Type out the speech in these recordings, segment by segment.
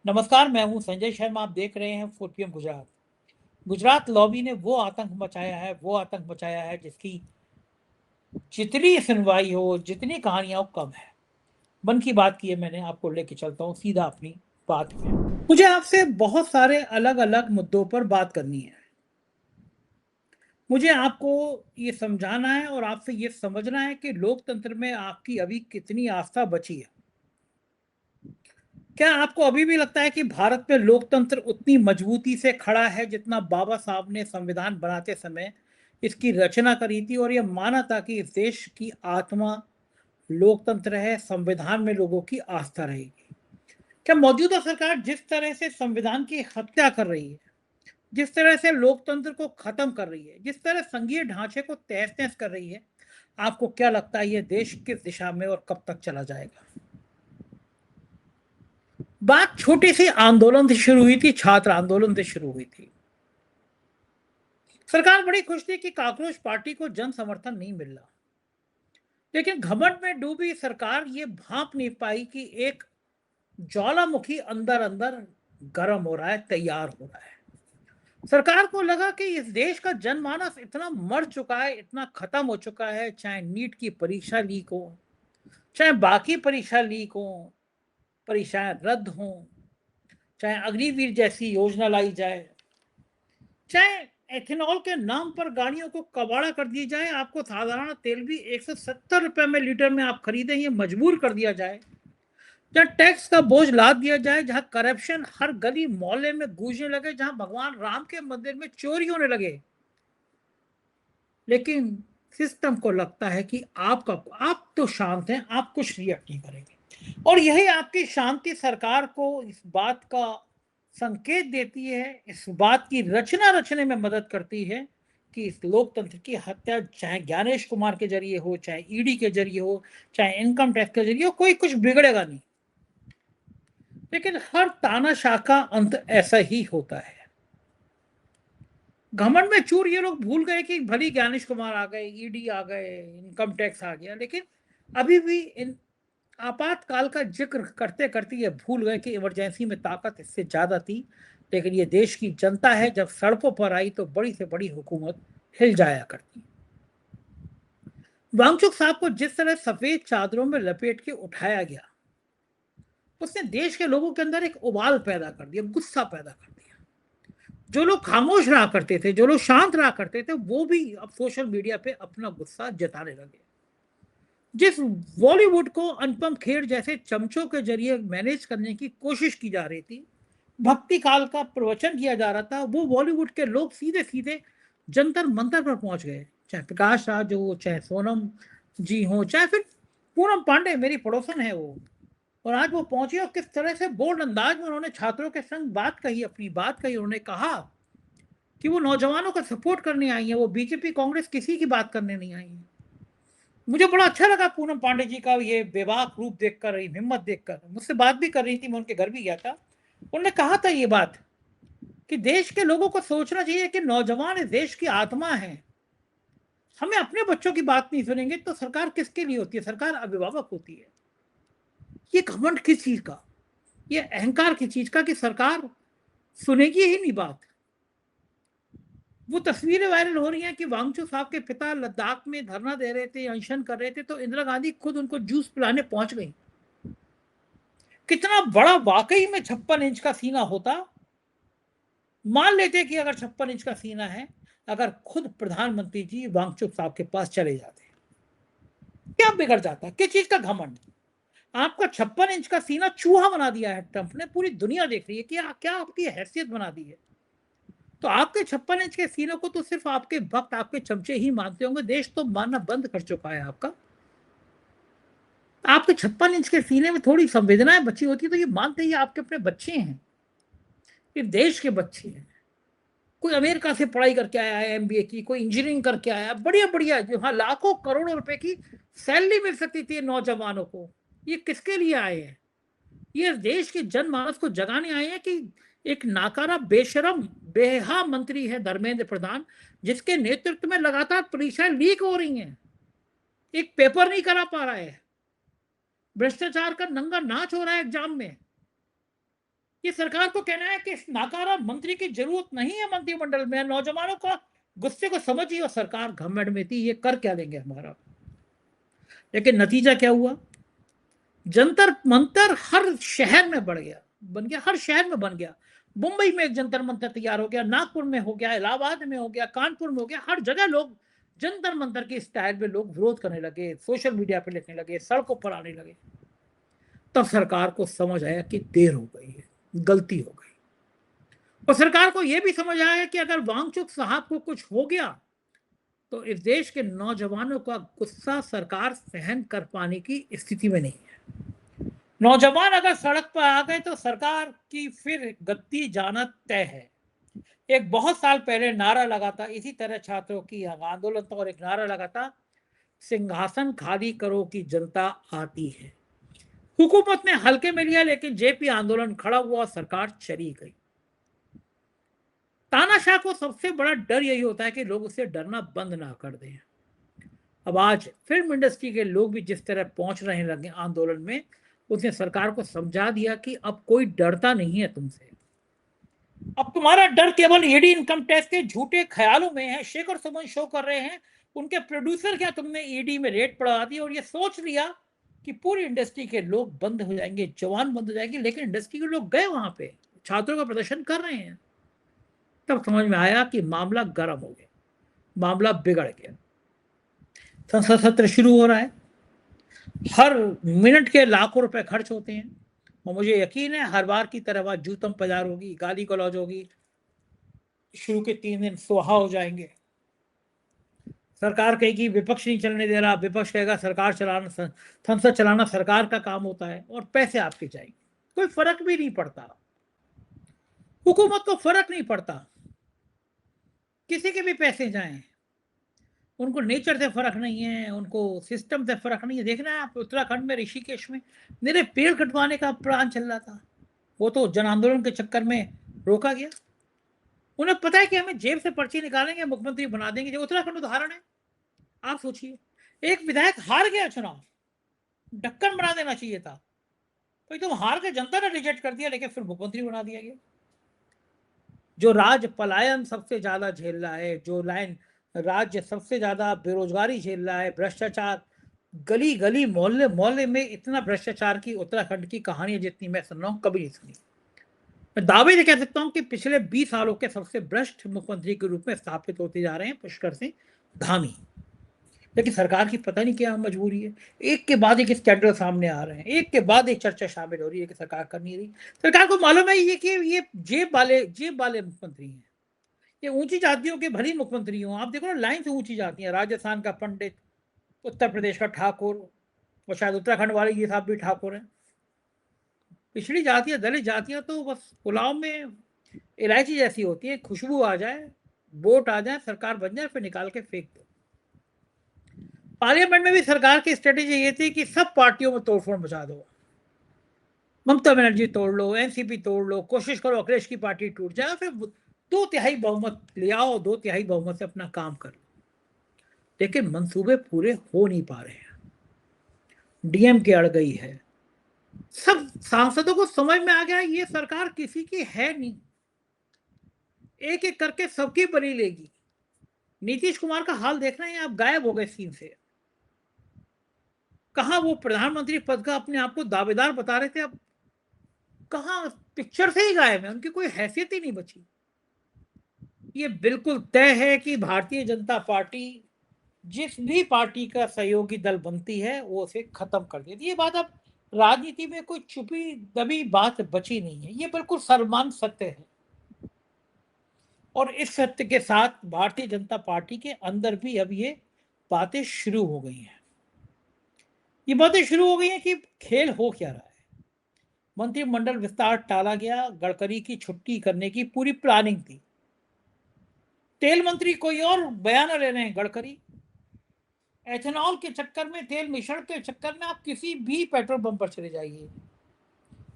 नमस्कार, मैं हूं संजय शर्मा। आप देख रहे हैं 4PM गुजरात। गुजरात लॉबी ने वो आतंक मचाया है जिसकी जितनी सुनवाई हो, जितनी कहानियां हो, कम है। मन की बात की है मैंने, आपको लेके चलता हूं सीधा अपनी बात में। मुझे आपसे बहुत सारे अलग-अलग मुद्दों पर बात करनी है। मुझे आपको ये समझाना है और आपसे ये समझना है कि लोकतंत्र में आपकी अभी कितनी आस्था बची है। क्या आपको अभी भी लगता है कि भारत में लोकतंत्र उतनी मजबूती से खड़ा है जितना बाबा साहब ने संविधान बनाते समय इसकी रचना करी थी और यह माना था कि इस देश की आत्मा लोकतंत्र है, संविधान में लोगों की आस्था रहेगी? क्या मौजूदा सरकार जिस तरह से संविधान की हत्या कर रही है, जिस तरह से लोकतंत्र को खत्म कर रही है, जिस तरह संघीय ढांचे को तहस नहस कर रही है, आपको क्या लगता है ये देश किस दिशा में और कब तक चला जाएगा? बात छोटी सी आंदोलन से शुरू हुई थी, छात्र आंदोलन से शुरू हुई थी। सरकार बड़ी खुश थी कि कांग्रेस पार्टी को जन समर्थन नहीं मिल रहा, लेकिन घमंड में डूबी सरकार ये भांप नहीं पाई कि एक ज्वालामुखी अंदर अंदर गर्म हो रहा है, तैयार हो रहा है। सरकार को लगा कि इस देश का जनमानस इतना मर चुका है, इतना खत्म हो चुका है, चाहे नीट की परीक्षा लीक हो, चाहे बाकी परीक्षा लीक हो, परीक्षाएं रद्द हो, चाहे अग्निवीर जैसी योजना लाई जाए, चाहे एथेनॉल के नाम पर गाड़ियों को कबाड़ा कर दिया जाए, आपको साधारण तेल भी 170 रुपए में लीटर में आप खरीदें, ये मजबूर कर दिया जाए, जहां टैक्स का बोझ लाद दिया जाए, जहां करप्शन हर गली मोहल्ले में गूंजने लगे, जहां भगवान राम के मंदिर में चोरी होने लगे, लेकिन सिस्टम को लगता है कि आप तो शांत हैं, आप कुछ रिएक्ट नहीं करेंगे। और यही आपकी शांति सरकार को इस बात का संकेत देती है, इस बात की रचना रचने में मदद करती है कि इस लोकतंत्र की हत्या चाहे ज्ञानेश कुमार के जरिए हो, चाहे ईडी के जरिए हो, चाहे इनकम टैक्स के जरिए हो, कोई कुछ बिगड़ेगा नहीं। लेकिन हर तानाशाह का अंत ऐसा ही होता है। घमंड में चूर ये लोग भूल गए कि भली ज्ञानेश कुमार आ गए, ईडी आ गए, इनकम टैक्स आ गया, लेकिन अभी भी इन आपातकाल का जिक्र करते करते ये भूल गए कि इमरजेंसी में ताकत इससे ज्यादा थी। लेकिन ये देश की जनता है, जब सड़कों पर आई तो बड़ी से बड़ी हुकूमत हिल जाया करती। वांगचुक साहब को जिस तरह सफेद चादरों में लपेट के उठाया गया, उसने देश के लोगों के अंदर एक उबाल पैदा कर दिया, गुस्सा पैदा कर दिया। जो लोग खामोश रहा करते थे, जो लोग शांत रहा करते थे, वो भी अब सोशल मीडिया पे अपना गुस्सा जताने लगे। जिस बॉलीवुड को अनुपम खेर जैसे चमचों के जरिए मैनेज करने की कोशिश की जा रही थी, भक्ति काल का प्रवचन किया जा रहा था, वो बॉलीवुड के लोग सीधे सीधे जंतर मंतर पर पहुंच गए। चाहे प्रकाश राज हो, चाहे सोनम जी हो, चाहे फिर पूनम पांडे, मेरी पड़ोसन है वो। और आज वो पहुंचे और किस तरह से बोल्ड अंदाज में उन्होंने छात्रों के संग बात कही, अपनी बात कही। उन्होंने कहा कि वो नौजवानों का सपोर्ट करने आई है, वो बीजेपी कांग्रेस किसी की बात करने नहीं आई है। मुझे बड़ा अच्छा लगा पूनम पांडे जी का ये बेबाक रूप देखकर, हिम्मत देखकर। मुझसे बात भी कर रही थी, मैं उनके घर भी गया था। उन्होंने कहा था ये बात कि देश के लोगों को सोचना चाहिए कि नौजवान इस देश की आत्मा है। हमें अपने बच्चों की बात नहीं सुनेंगे तो सरकार किसके लिए होती है? सरकार अभिभावक होती है। ये घमंड किस चीज का, ये अहंकार की चीज का कि सरकार सुनेगी ही नहीं बात। वो तस्वीरें वायरल हो रही हैं कि वांगचू साहब के पिता लद्दाख में धरना दे रहे थे, अनशन कर रहे थे, तो इंदिरा गांधी खुद उनको जूस पिलाने पहुंच गई। कितना बड़ा वाकई में 56 इंच का सीना होता, मान लेते कि अगर 56 इंच का सीना है, अगर खुद प्रधानमंत्री जी वांगचुक साहब के पास चले जाते, क्या बिगड़ जाता? किस चीज का घमंड? आपका 56 इंच का सीना चूहा बना दिया है ट्रंप ने, पूरी दुनिया देख रही है कि क्या आपकी हैसियत बना दी है। तो आपके 56 इंच के सीने को तो सिर्फ आपके भक्त, आपके चमचे ही मानते होंगे। देश तो मानना बंद कर चुका है आपका। आपके 56 इंच के सीने में थोड़ी संवेदनाएं बची होती तो ये मानते ही आपके अपने बच्चे हैं, ये देश के बच्चे हैं। कोई अमेरिका से पढ़ाई करके आया है, एमबीए की, कोई इंजीनियरिंग करके आया, बढ़िया बढ़िया, जो हाँ लाखों करोड़ों रुपए की सैलरी मिल सकती थी नौजवानों को। ये किसके लिए आए हैं? ये देश के जनमानस को जगाने आए हैं कि एक नाकारा बेशरम बेहा मंत्री है धर्मेंद्र प्रधान, जिसके नेतृत्व में लगातार परीक्षाएं लीक हो रही हैं, एक पेपर नहीं करा पा रहा है, भ्रष्टाचार का नंगा नाच हो रहा है एग्जाम में। ये सरकार को कहना है कि इस नाकारा मंत्री की जरूरत नहीं है मंत्रिमंडल में, नौजवानों का गुस्से को समझिए और सरकार घमंड में थी, ये कर क्या लेंगे हमारा। लेकिन नतीजा क्या हुआ, जंतर मंतर हर शहर में बढ़ गया, बन गया, हर शहर में बन गया। मुंबई में एक जंतर मंतर तैयार हो गया, नागपुर में हो गया, इलाहाबाद में हो गया, कानपुर में हो गया, हर जगह लोग जंतर मंतर के स्टाइल में लोग विरोध करने लगे, सोशल मीडिया पे लिखने लगे, सड़कों पर आने लगे। तब सरकार को समझ आया कि देर हो गई है, गलती हो गई। और सरकार को यह भी समझ आया कि अगर वांगचुक साहब को कुछ हो गया तो इस देश के नौजवानों का गुस्सा सरकार सहन कर पाने की स्थिति में नहीं है। नौजवान अगर सड़क पर आ गए तो सरकार की फिर गद्दी जाना तय है। एक बहुत साल पहले नारा लगा था, इसी तरह छात्रों की आंदोलन था, और एक नारा लगा था, सिंहासन खाली करो की जनता आती है। हुकूमत ने हल्के में लिया, लेकिन जेपी आंदोलन खड़ा हुआ और सरकार चली गई। तानाशाह को सबसे बड़ा डर यही होता है कि लोग उससे डरना बंद ना कर दें। अब आज फिल्म इंडस्ट्री के लोग भी जिस तरह पहुंच रहे लगे आंदोलन में, उसने सरकार को समझा दिया कि अब कोई डरता नहीं है तुमसे। अब तुम्हारा डर केवल ईडी इनकम टैक्स के झूठे ख्यालों में है। शेखर सुमन शो कर रहे हैं, उनके प्रोड्यूसर क्या तुमने ईडी में रेट बढ़ा दी और ये सोच लिया कि पूरी इंडस्ट्री के लोग बंद हो जाएंगे, जवान बंद हो जाएंगे। लेकिन इंडस्ट्री के लोग गए वहां पे, छात्रों का प्रदर्शन कर रहे हैं। तब समझ में आया कि मामला गर्म हो गया, मामला बिगड़ गया। संसद सत्र शुरू हो रहा है, हर मिनट के लाखों रुपए खर्च होते हैं, और मुझे यकीन है हर बार की तरह वहां जूतम पजार होगी, गाली गलौज होगी, शुरू के 3 दिन सुहा हो जाएंगे। सरकार कहेगी विपक्ष नहीं चलने दे रहा, विपक्ष कहेगा सरकार चलाना, संसद चलाना सरकार का काम होता है, और पैसे आपके जाएंगे। कोई फर्क भी नहीं पड़ता, हुकूमत को फर्क नहीं पड़ता, किसी के भी पैसे जाएं, उनको नेचर से फर्क नहीं है, उनको सिस्टम से फर्क नहीं है। देखना है आप, उत्तराखंड में ऋषिकेश में मेरे पेड़ कटवाने का प्लान चल रहा था, वो तो जन आंदोलन के चक्कर में रोका गया। उन्हें पता है कि हमें जेब से पर्ची निकालेंगे, मुख्यमंत्री बना देंगे। जो उत्तराखंड उदाहरण है, आप सोचिए, एक विधायक हार गया चुनाव, ढक्कन बना देना चाहिए था, तो तुम हार के जनता ने रिजेक्ट कर दिया, लेकिन फिर मुख्यमंत्री बना दिया गया। जो राज पलायन सबसे ज्यादा झेल रहा है, जो लाइन राज्य सबसे ज्यादा बेरोजगारी झेल रहा है, भ्रष्टाचार, गली गली मोहल्ले मोहल्ले में इतना भ्रष्टाचार की उत्तराखंड की कहानी जितनी मैं सुन रहा हूं कभी नहीं सुनी। मैं दावे से कह सकता हूं कि पिछले 20 सालों के सबसे भ्रष्ट मुख्यमंत्री के रूप में स्थापित होते जा रहे हैं पुष्कर सिंह धामी। लेकिन सरकार की पता नहीं क्या मजबूरी है, एक के बाद एक स्कैंडल सामने आ रहे हैं, एक के बाद एक चर्चा शामिल हो रही है कि सरकार कर नहीं रही। सरकार को मालूम है ये कि ये जेब वाले मुख्यमंत्री हैं, ये ऊंची जातियों के भली मुख्यमंत्री हों। आप देखो ना, लाइन से ऊंची जाती हैं, राजस्थान का पंडित, उत्तर प्रदेश का ठाकुर, और शायद उत्तराखंड वाले ये साहब भी ठाकुर हैं। पिछड़ी जातियां, दलित जातियां तो बस पुलाव में इलायची जैसी होती है, खुशबू आ जाए, वोट आ जाए, सरकार बन जाए, फिर निकाल के फेंक दो। पार्लियामेंट में भी सरकार की स्ट्रेटेजी ये थी कि सब पार्टियों में तोड़फोड़ मचा दो, ममता बनर्जी तोड़ लो, एनसीपी तोड़ लो, कोशिश करो अखिलेश की पार्टी टूट जाए, फिर 2/3 बहुमत ले आओ, 2/3 बहुमत से अपना काम कर लो। लेकिन मंसूबे पूरे हो नहीं पा रहे हैं, डीएम के अड़ गई है। सब सांसदों को समझ में आ गया ये सरकार किसी की है नहीं, एक एक करके सबकी बनी लेगी। नीतीश कुमार का हाल देखना है, आप गायब हो गए सीन से। कहा वो प्रधानमंत्री पद का अपने आप को दावेदार बता रहे थे, अब कहा पिक्चर से ही गायब है, उनकी कोई हैसियत ही नहीं बची। ये बिल्कुल तय है कि भारतीय जनता पार्टी जिस भी पार्टी का सहयोगी दल बनती है वो उसे खत्म कर देती है। ये बात अब राजनीति में कोई छुपी दबी बात बची नहीं है, ये बिल्कुल सर्वमान्य सत्य है। और इस सत्य के साथ भारतीय जनता पार्टी के अंदर भी अब ये बातें शुरू हो गई हैं। ये बातें शुरू हो गई हैं कि खेल हो क्या रहा है। मंत्रिमंडल विस्तार टाला गया, गडकरी की छुट्टी करने की पूरी प्लानिंग थी। तेल मंत्री कोई और बयान ले रहे हैं गडकरी। एथेनॉल के चक्कर में, तेल मिश्रण के चक्कर में आप किसी भी पेट्रोल पंप पर चले जाइए,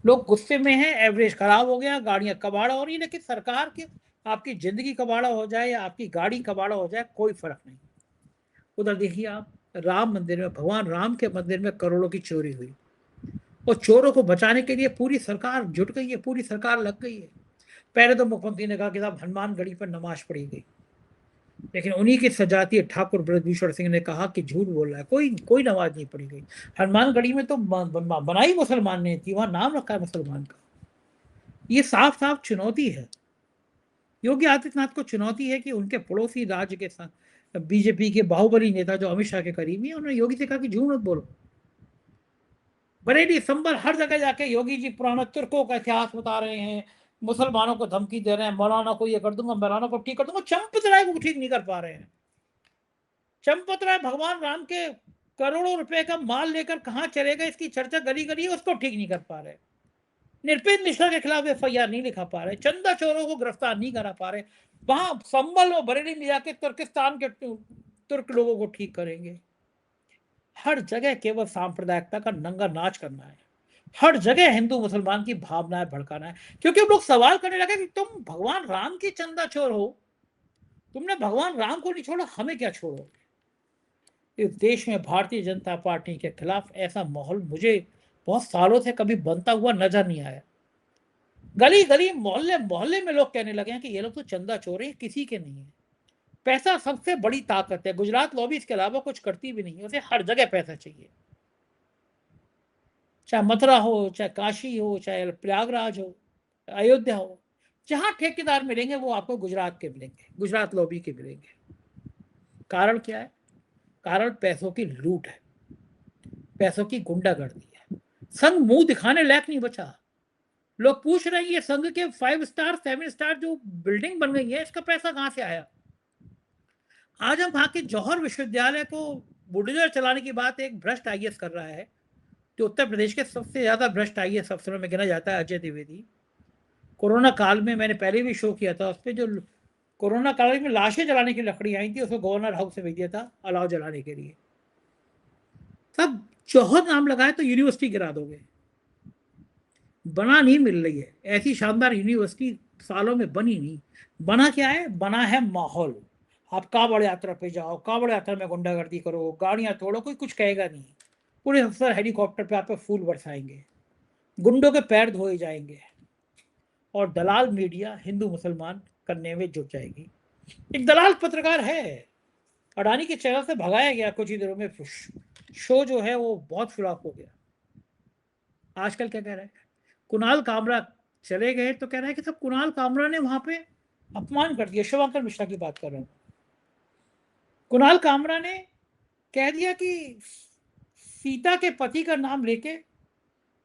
लोग गुस्से में हैं, एवरेज खराब हो गया, गाड़ियां कबाड़ा हो रही। लेकिन सरकार के, आपकी जिंदगी कबाड़ा हो जाए या आपकी गाड़ी कबाड़ा हो जाए, कोई फर्क नहीं। उधर देखिए आप, राम मंदिर में, भगवान राम के मंदिर में करोड़ों की चोरी हुई, और चोरों को बचाने के लिए पूरी सरकार जुट गई है, पूरी सरकार लग गई है। पहले तो मुख्यमंत्री ने कहा कि साहब हनुमानगढ़ी पर नमाज पढ़ी गई, लेकिन उन्हीं के सजातीय ठाकुर ब्रजभूषण सिंह ने कहा कि झूठ बोल रहा है, कोई कोई नमाज नहीं पढ़ी गई। हनुमानगढ़ी में तो बनाई मुसलमान ने थी, वहां नाम रखा है मुसलमान का। ये साफ साफ चुनौती है, योगी आदित्यनाथ को चुनौती है कि उनके पड़ोसी राज्य के साथ बीजेपी के बाहुबली नेता जो अमित शाह के करीबी है, उन्होंने योगी से कहा कि झूठ मत बोलो। बरेली संभल हर जगह जाके योगी जी पुराना तुर्कों का इतिहास बता रहे हैं, मुसलमानों को धमकी दे रहे हैं, मौलाना को ये कर दूंगा, मौलाना को ठीक कर दूंगा। चंपत राय को ठीक नहीं कर पा रहे हैं। चंपत राय भगवान राम के करोड़ों रुपए का माल लेकर कहां चलेगा, इसकी चर्चा गली गली है, उसको ठीक नहीं कर पा रहे। निरपेंद्र मिश्रा के खिलाफ एफआईआर नहीं लिखा पा रहे, चंदा चोरों को गिरफ्तार नहीं करा पा रहे। वहां संभल और बरेली में जाके तुर्किस्तान के तुर्क लोगों को ठीक करेंगे। हर जगह केवल सांप्रदायिकता का नंगा नाच करना है, हर जगह हिंदू मुसलमान की भावनाएं भड़काना है, क्योंकि लोग सवाल करने लगे कि तुम भगवान राम के चंदा चोर हो, तुमने भगवान राम को नहीं छोड़ा, हमें क्या छोड़ोगे। इस देश में भारतीय जनता पार्टी के खिलाफ ऐसा माहौल मुझे बहुत सालों से कभी बनता हुआ नजर नहीं आया। गली गली मोहल्ले मोहल्ले में लोग कहने लगे हैं कि ये लोग तो चंदा चोर हैं, किसी के नहीं है। पैसा सबसे बड़ी ताकत है, गुजरात लॉबी इसके अलावा कुछ करती भी नहीं है, उसे हर जगह पैसा चाहिए, चाहे मथुरा हो, चाहे काशी हो, चाहे प्रयागराज हो, अयोध्या हो। जहां ठेकेदार मिलेंगे वो आपको गुजरात के मिलेंगे, गुजरात लॉबी के मिलेंगे। कारण क्या है? कारण पैसों की लूट है, पैसों की गुंडागर्दी है। संघ मुंह दिखाने लायक नहीं बचा। लोग पूछ रहे हैं ये संघ के 5 स्टार 7 स्टार जो बिल्डिंग बन गई है, इसका पैसा कहां से आया। आज हम वहां के जौहर विश्वविद्यालय को बुलडोजर चलाने की बात एक भ्रष्ट आईएएस कर रहा है, जो उत्तर प्रदेश के सबसे ज्यादा भ्रष्ट आईएएस अफसरों में गिना जाता है, अजय द्विवेदी। कोरोना काल में मैंने पहले भी शो किया था उस पर, जो कोरोना काल में लाशें जलाने की लकड़ी आई थी, उसको गवर्नर हाउस से भेज दिया था अलाव जलाने के लिए। सब जौहर नाम लगाए तो यूनिवर्सिटी गिरा दोगे। बना नहीं मिल रही है ऐसी शानदार यूनिवर्सिटी, सालों में बनी नहीं। बना क्या है? बना है माहौल। आप कांवड़ यात्रा पे जाओ, कांवड़ यात्रा में गुंडागर्दी करो, गाड़ियां तोड़ो, कोई कुछ कहेगा नहीं। पुलिस अफसर हेलीकॉप्टर पे आप पे फूल बरसाएंगे, गुंडों के पैर धोए जाएंगे, और दलाल मीडिया हिंदू मुसलमान करने में जुट जाएगी। एक दलाल पत्रकार है, अडानी के चैनल से भगाया गया कुछ ही दिनों में, शो जो है वो बहुत फ्लॉप हो गया। आजकल क्या कह रहा है? कुणाल कामरा चले गए तो कह रहा है कि सब कुणाल कामरा ने वहां पे अपमान कर दिया। शिवांकर मिश्रा की बात कर रहा हूं। कुणाल कामरा ने कह दिया कि सीता के पति का नाम लेके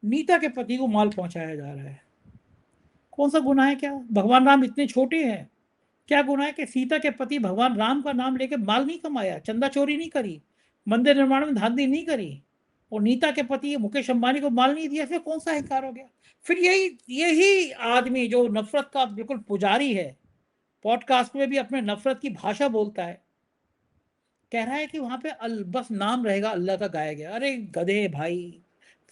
नीता के पति को माल पहुंचाया जा रहा है। कौन सा गुनाह है? क्या भगवान राम इतने छोटे हैं? क्या गुनाह है कि सीता के पति भगवान राम का नाम लेके माल नहीं कमाया, चंदा चोरी नहीं करी, मंदिर निर्माण में धांधली नहीं करी, और नीता के पति मुकेश अंबानी को माल नहीं दिया, फिर कौन सा इंकार हो गया? फिर यही यही आदमी जो नफरत का बिल्कुल पुजारी है, पॉडकास्ट में भी अपने नफरत की भाषा बोलता है, कह रहा है कि वहां पे बस नाम रहेगा अल्लाह का गाया गया। अरे गधे भाई,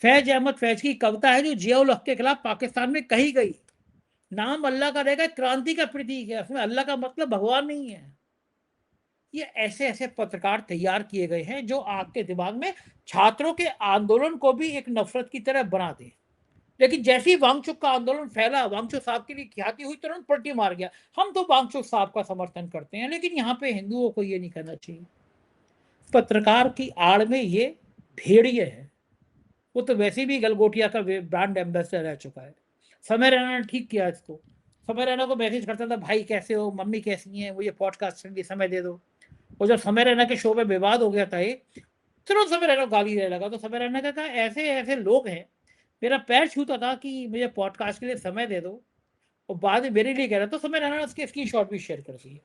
फैज अहमद फैज की कविता है जो जियाउल हक के खिलाफ पाकिस्तान में कही गई, नाम अल्लाह का रहेगा, क्रांति का प्रतीक है, उसमें अल्लाह का मतलब भगवान नहीं है। ये ऐसे ऐसे पत्रकार तैयार किए गए हैं जो आपके दिमाग में छात्रों के आंदोलन को भी एक नफरत की तरह बना दे। लेकिन जैसे ही वांगचुक का आंदोलन फैला, वांगचुक साहब के लिए ख्याति हुई, तुरंत पलटी मार गया। हम तो वांगचुक साहब का समर्थन करते हैं, लेकिन यहाँ पे हिंदुओं को ये नहीं करना चाहिए। पत्रकार की आड़ में ये भेड़िए है। वो तो वैसे भी गलगोटिया का ब्रांड एम्बेसडर रह चुका है। समय रैना ने ठीक किया इसको। समय रैना को मैसेज करता था, भाई कैसे हो, मम्मी कैसी हैं, मुझे पॉडकास्ट के लिए समय दे दो। और जब समय रैना के शो में विवाद हो गया था, तुरंत समय रैना गाली देने लगा। तो समय रैना का कहा, ऐसे ऐसे लोग हैं, मेरा पैर छूता था कि मुझे पॉडकास्ट के लिए समय दे दो, और बाद में मेरे लिए कह रहा। तो समय रैना ने उसके स्क्रीन शॉट भी शेयर कर दिए।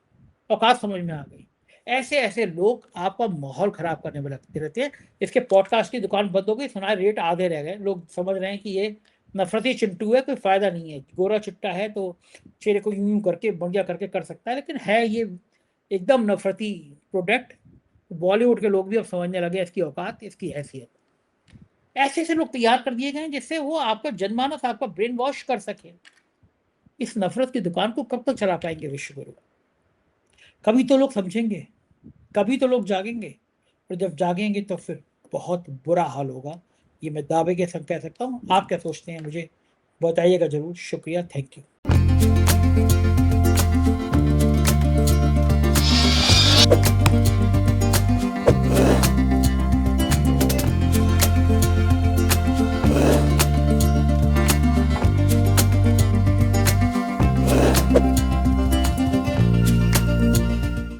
औकात समझ में आ गई। ऐसे ऐसे लोग आपका माहौल खराब करने में लगते रहते हैं। इसके पॉडकास्ट की दुकान बंद हो गई, सुना रेट आधे रह गए। लोग समझ रहे हैं कि ये नफरती चिंटू है, कोई फायदा नहीं है, गोरा चिट्टा है तो चेहरे को यूं करके बढ़िया करके कर सकता है, लेकिन है ये एकदम नफरती प्रोडक्ट। बॉलीवुड के लोग भी अब समझने लगे इसकी औकात, इसकी हैसियत। ऐसे ऐसे लोग तैयार कर दिए गए जिससे वो आपका जनमानस, आपका ब्रेन वॉश कर सके। इस नफरत की दुकान को कब तक चला पाएंगे विश्व गुरु? कभी तो लोग समझेंगे, कभी तो लोग जागेंगे, और जब जागेंगे तो फिर बहुत बुरा हाल होगा ये मैं दावे के संग कह सकता हूँ। आप क्या सोचते हैं मुझे बताइएगा ज़रूर। शुक्रिया, थैंक यू।